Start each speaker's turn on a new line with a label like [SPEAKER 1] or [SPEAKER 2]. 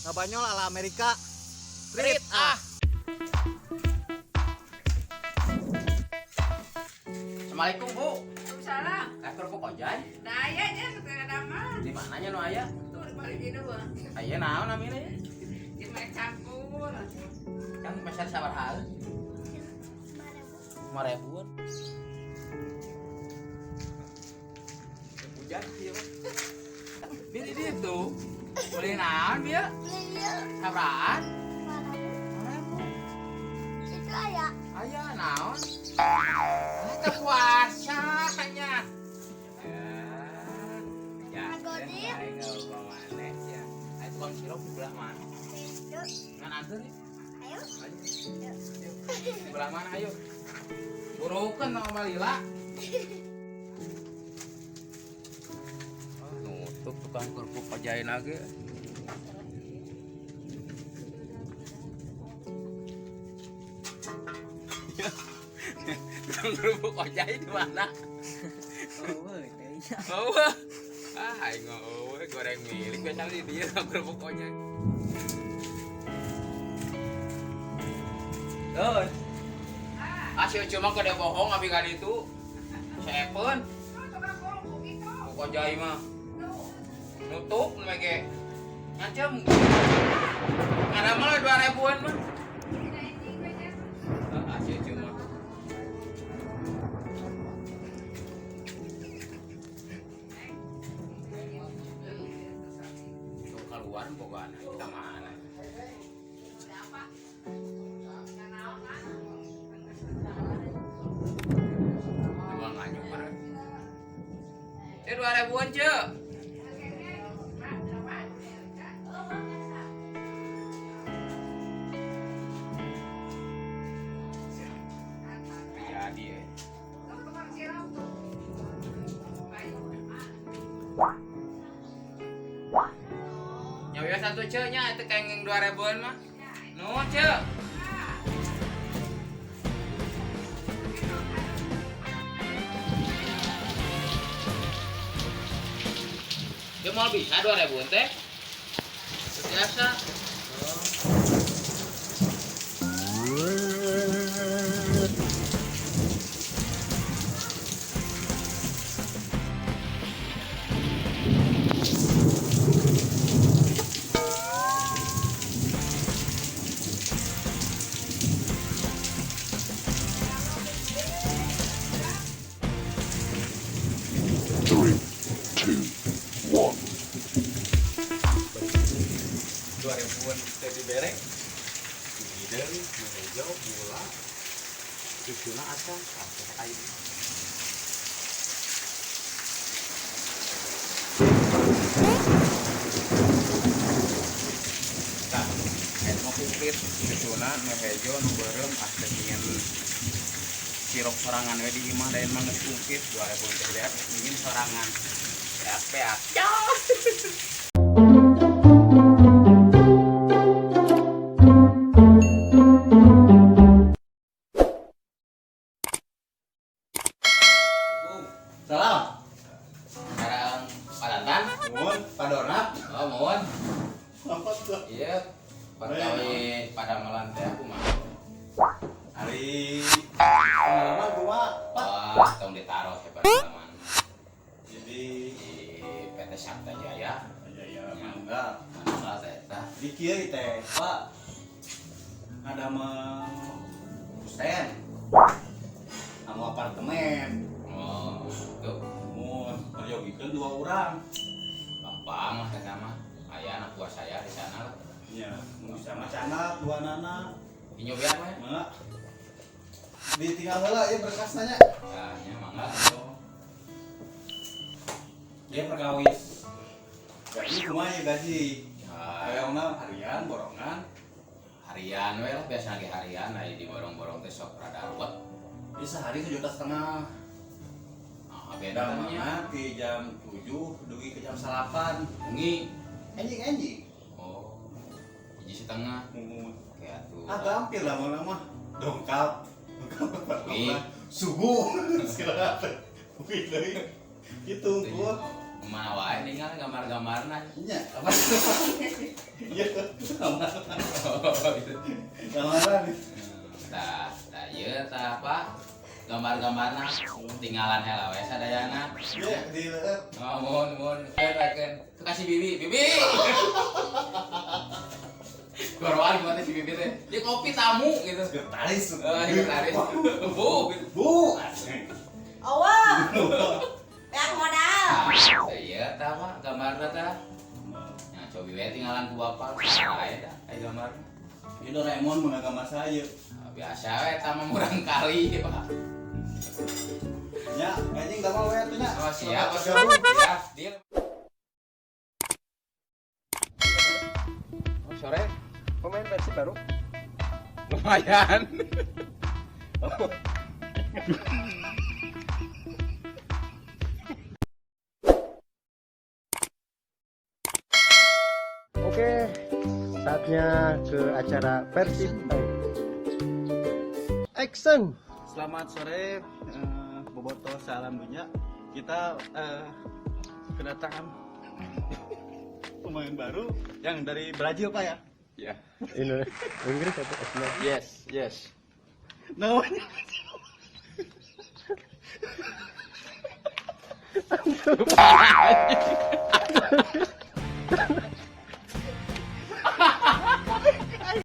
[SPEAKER 1] Ngabanyol ala Amerika.
[SPEAKER 2] Grit ah. Assalamualaikum Bu.
[SPEAKER 3] Salah.
[SPEAKER 2] Kerupuk ojay.
[SPEAKER 3] Daya nya kedalaman.
[SPEAKER 2] Di mananya nu aya?
[SPEAKER 3] Tuh di balik di dua.
[SPEAKER 2] Aya naon namina ya?
[SPEAKER 3] Di mek campur.
[SPEAKER 2] Kan pesan sabar hal. 5.000-an. Hujan ieu mah. Biar di ditu. Beli naon dia? Sabraan? 5.000.
[SPEAKER 4] Itu aya.
[SPEAKER 2] Aya naon? Kita puasa hanya. Ya,
[SPEAKER 4] Godin.
[SPEAKER 2] aing enggak maneh ya. Ayo tukang sirup di belah mana?
[SPEAKER 4] Yuk,
[SPEAKER 2] Ngan anter nih.
[SPEAKER 4] ayo.
[SPEAKER 2] Ayo. Di belah mana ayo? Burukeun sama Lila. Nutup tukang kerupuk pajain lagi. Tukang kerupuk ojai di mana? Oh, aing eueuh goreng milik biasa di dieu kerupuk ojai. Tuh. Asih cuma kode bohong abi kan itu. Sepen. Kerupuk ojai mah. Nutup lagi. Ngancam. Ada malah 2.000-an mah. Asih cuma. Keluar bogaan kita mana? Dua nganyuk mana? 2.000-an cek. Jadi ya. Nyawa satu ceknya itu kayak yang 2.000-an mah. No cek. Dia mau bisa 2.000-an teh. Biasa.
[SPEAKER 5] Three, two, one.
[SPEAKER 2] 2.000-an jadi berek. Hidung, meja, gula. Cucuna asa, sampai air. Nah, mau kumplit cucuna, meja, nuberem, asa ingin sirop sorangan we di imah dayan manget kumplit 2.000 teh ingin sorangan. Beak-beak.
[SPEAKER 1] Salam.
[SPEAKER 2] Sekarang Padantan.
[SPEAKER 1] Mun, Padonat.
[SPEAKER 2] Oh, mohon.
[SPEAKER 1] Apa tuh?
[SPEAKER 2] Iya, perkawin pada malam teh aku mah.
[SPEAKER 1] Hari lama gua Pak.
[SPEAKER 2] Wah, tong ditaruh hebat pengalaman.
[SPEAKER 1] Jadi
[SPEAKER 2] Di PT Sabta Jaya.
[SPEAKER 1] ya mangga.
[SPEAKER 2] Masalah eta.
[SPEAKER 1] Di kieu teh, Pak. Ada mah Husen. Anu apartemen.
[SPEAKER 2] Oh, tuh.
[SPEAKER 1] Mun perjogikeun 2 urang.
[SPEAKER 2] Gampang mah eta mah. Aya anak buah saya di sana lah.
[SPEAKER 1] Nya, mun bisa macanak 2 nana.
[SPEAKER 2] Inyobian mah.
[SPEAKER 1] Mangga. Ditinggal heula ieu berkasna nya.
[SPEAKER 2] Ya, nya mangga.
[SPEAKER 1] Dia perkawis. Gaji kumaha ya gaji?
[SPEAKER 2] Ya,
[SPEAKER 1] Kayauna harian borongan.
[SPEAKER 2] harian we lah biasa lagi harian aya di borong-borong teh sok rada ruwet.
[SPEAKER 1] Ini sehari 1,5 juta.
[SPEAKER 2] Nah, beda
[SPEAKER 1] Dan
[SPEAKER 2] nya.
[SPEAKER 1] mana ke jam 7, dugi ke jam 8.
[SPEAKER 2] Bengi.
[SPEAKER 1] Enjing.
[SPEAKER 2] Oh. 1,5
[SPEAKER 1] Mun
[SPEAKER 2] kayak tuh.
[SPEAKER 1] gampil lah mana dongkap.
[SPEAKER 2] Wih.
[SPEAKER 1] Subuh. Silakan. Wih deui. Kitu gua.
[SPEAKER 2] Mana wae tinggal gambar-gambarna.
[SPEAKER 1] Nya, apa? Ya Lamaran.
[SPEAKER 2] Tah, ieu tah apa? Gambar-gambarna tinggalan heula we sadayana.
[SPEAKER 1] Iya, di leueur.
[SPEAKER 2] Mun keun kasih bibi. Korban gimana si bibi teh? Dia kopi tamu gitu.
[SPEAKER 1] Sekretaris.
[SPEAKER 2] Sekretaris. Bu.
[SPEAKER 1] Bu.
[SPEAKER 4] Awah. Yang modal.
[SPEAKER 2] Iya tah apa gambarna tah? Nya cobi we tinggalan ku bapak. Aya dah aya gambar.
[SPEAKER 1] Ini Doraemon mun gambar saya.
[SPEAKER 2] Biasa we tah mah murang kali, Pak.
[SPEAKER 1] Ya, anjing enggak mau we atuh nya.
[SPEAKER 2] Oh, siap, siap. Deal.
[SPEAKER 6] Oh, sore pemain Persib baru.
[SPEAKER 2] Lumayan.
[SPEAKER 6] Oke, saatnya ke acara Persib Time. Action.
[SPEAKER 1] Selamat sore, Boboto salam dunia. Kita kedatangan pemain baru yang dari Brazil Pak ya.
[SPEAKER 2] Ya.
[SPEAKER 6] Ini Inggris atau Australia?
[SPEAKER 2] Yes.
[SPEAKER 1] Namanya
[SPEAKER 2] Lupa.